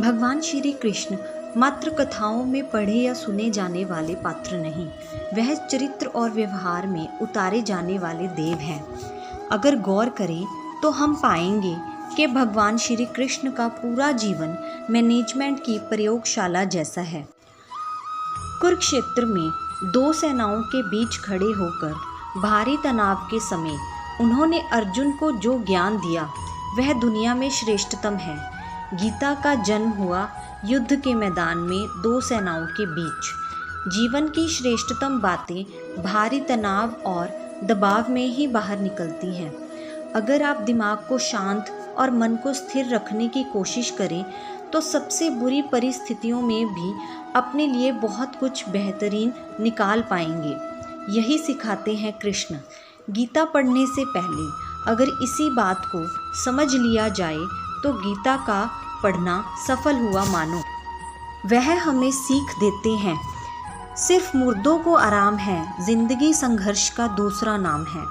भगवान श्री कृष्ण मात्र कथाओं में पढ़े या सुने जाने वाले पात्र नहीं, वह चरित्र और व्यवहार में उतारे जाने वाले देव हैं। अगर गौर करें तो हम पाएंगे कि भगवान श्री कृष्ण का पूरा जीवन मैनेजमेंट की प्रयोगशाला जैसा है। कुरुक्षेत्र में दो सेनाओं के बीच खड़े होकर भारी तनाव के समय उन्होंने अर्जुन को जो ज्ञान दिया वह दुनिया में श्रेष्ठतम है। गीता का जन्म हुआ युद्ध के मैदान में दो सेनाओं के बीच। जीवन की श्रेष्ठतम बातें भारी तनाव और दबाव में ही बाहर निकलती हैं। अगर आप दिमाग को शांत और मन को स्थिर रखने की कोशिश करें तो सबसे बुरी परिस्थितियों में भी अपने लिए बहुत कुछ बेहतरीन निकाल पाएंगे। यही सिखाते हैं कृष्ण। गीता पढ़ने से पहले अगर इसी बात को समझ लिया जाए तो गीता का पढ़ना सफल हुआ मानो। वह हमें सीख देते हैं सिर्फ मुर्दों को आराम है, जिंदगी संघर्ष का दूसरा नाम है।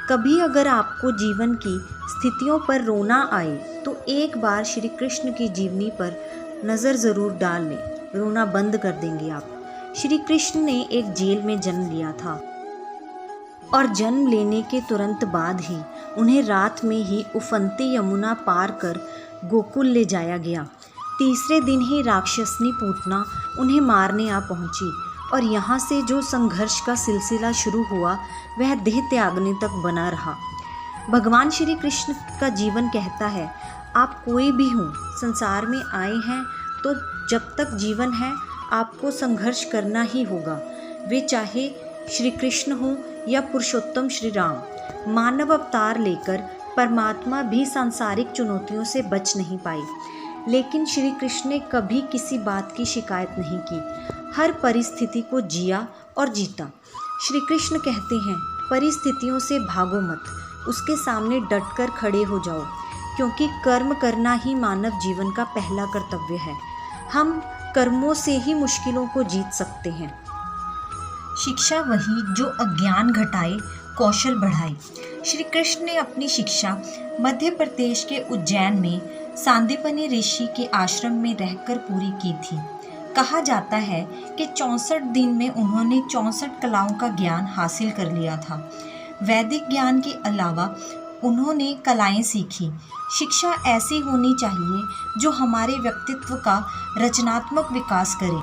कभी अगर आपको जीवन की स्थितियों पर रोना आए तो एक बार श्री कृष्ण की जीवनी पर नज़र ज़रूर डाल लें, रोना बंद कर देंगे आप। श्री कृष्ण ने एक जेल में जन्म लिया था और जन्म लेने के तुरंत बाद ही उन्हें रात में ही उफनती यमुना पार कर गोकुल ले जाया गया। तीसरे दिन ही राक्षसनी पूतना उन्हें मारने आ पहुंची और यहाँ से जो संघर्ष का सिलसिला शुरू हुआ वह देह त्यागने तक बना रहा। भगवान श्री कृष्ण का जीवन कहता है, आप कोई भी हों, संसार में आए हैं तो जब तक जीवन है आपको संघर्ष करना ही होगा। वे चाहे श्री कृष्ण हो या पुरुषोत्तम श्री राम। मानव अवतार लेकर परमात्मा भी सांसारिक चुनौतियों से बच नहीं पाए, लेकिन श्री कृष्ण ने कभी किसी बात की शिकायत नहीं की। हर परिस्थिति को जिया और जीता। श्री कृष्ण कहते हैं, परिस्थितियों से भागो मत, उसके सामने डटकर खड़े हो जाओ, क्योंकि कर्म करना ही मानव जीवन का पहला कर्तव्य है। हम कर्मों से ही मुश्किलों को जीत सकते हैं। शिक्षा वही जो अज्ञान घटाए, कौशल बढ़ाए। श्री कृष्ण ने अपनी शिक्षा मध्य प्रदेश के उज्जैन में सांदीपनि ऋषि के आश्रम में रहकर पूरी की थी। कहा जाता है कि 64 दिन में उन्होंने 64 कलाओं का ज्ञान हासिल कर लिया था। वैदिक ज्ञान के अलावा उन्होंने कलाएं सीखी। शिक्षा ऐसी होनी चाहिए जो हमारे व्यक्तित्व का रचनात्मक विकास करे।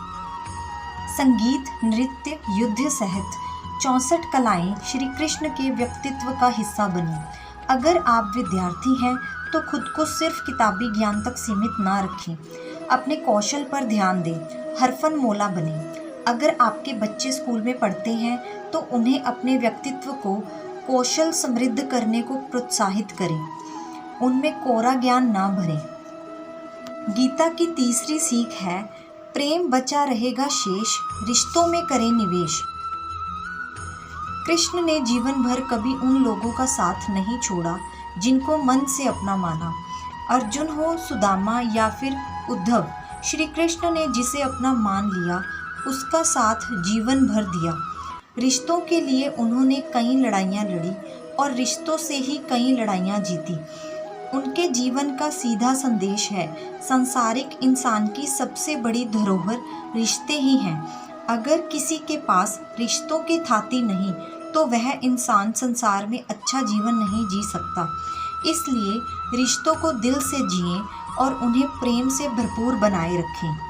संगीत, नृत्य, युद्ध सहित 64 कलाएं श्री कृष्ण के व्यक्तित्व का हिस्सा बनी। अगर आप विद्यार्थी हैं तो खुद को सिर्फ किताबी ज्ञान तक सीमित ना रखें, अपने कौशल पर ध्यान दें, हरफन मौला बने। अगर आपके बच्चे स्कूल में पढ़ते हैं तो उन्हें अपने व्यक्तित्व को कौशल समृद्ध करने को प्रोत्साहित करें, उनमें कोरा ज्ञान ना भरें। गीता की तीसरी सीख है, प्रेम बचा रहेगा शेष, रिश्तों में करें निवेश। कृष्ण ने जीवन भर कभी उन लोगों का साथ नहीं छोड़ा जिनको मन से अपना माना। अर्जुन हो, सुदामा या फिर उद्धव, श्री कृष्ण ने जिसे अपना मान लिया उसका साथ जीवन भर दिया। रिश्तों के लिए उन्होंने कई लड़ाइयाँ लड़ी और रिश्तों से ही कई लड़ाइयाँ जीती। उनके जीवन का सीधा संदेश है, सांसारिक इंसान की सबसे बड़ी धरोहर रिश्ते ही हैं। अगर किसी के पास रिश्तों की थाती नहीं तो वह इंसान संसार में अच्छा जीवन नहीं जी सकता। इसलिए रिश्तों को दिल से जिएं और उन्हें प्रेम से भरपूर बनाए रखें।